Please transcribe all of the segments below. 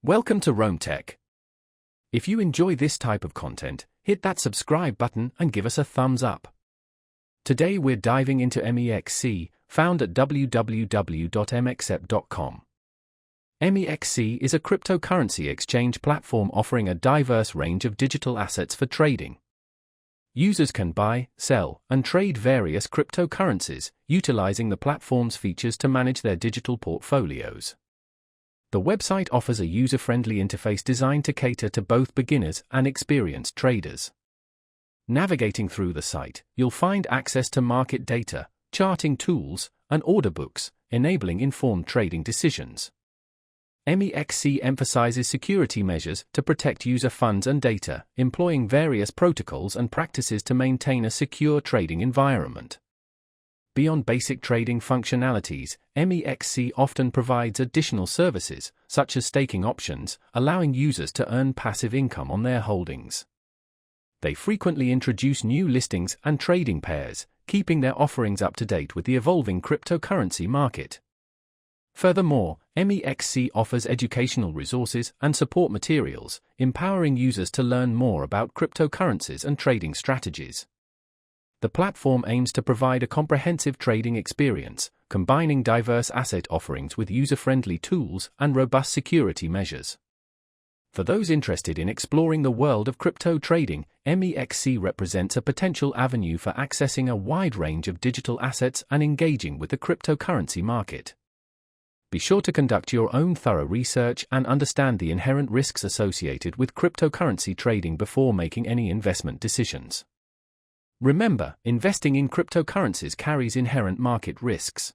Welcome to Rome Tech. If you enjoy this type of content, hit that subscribe button and give us a thumbs up. Today we're diving into MEXC, found at www.mexc.com. MEXC is a cryptocurrency exchange platform offering a diverse range of digital assets for trading. Users can buy, sell, and trade various cryptocurrencies, utilizing the platform's features to manage their digital portfolios. The website offers a user-friendly interface designed to cater to both beginners and experienced traders. Navigating through the site, you'll find access to market data, charting tools, and order books, enabling informed trading decisions. MEXC emphasizes security measures to protect user funds and data, employing various protocols and practices to maintain a secure trading environment. Beyond basic trading functionalities, MEXC often provides additional services, such as staking options, allowing users to earn passive income on their holdings. They frequently introduce new listings and trading pairs, keeping their offerings up to date with the evolving cryptocurrency market. Furthermore, MEXC offers educational resources and support materials, empowering users to learn more about cryptocurrencies and trading strategies. The platform aims to provide a comprehensive trading experience, combining diverse asset offerings with user-friendly tools and robust security measures. For those interested in exploring the world of crypto trading, MEXC represents a potential avenue for accessing a wide range of digital assets and engaging with the cryptocurrency market. Be sure to conduct your own thorough research and understand the inherent risks associated with cryptocurrency trading before making any investment decisions. Remember, investing in cryptocurrencies carries inherent market risks.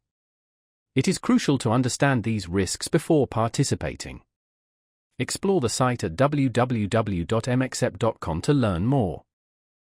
It is crucial to understand these risks before participating. Explore the site at www.mexc.com to learn more.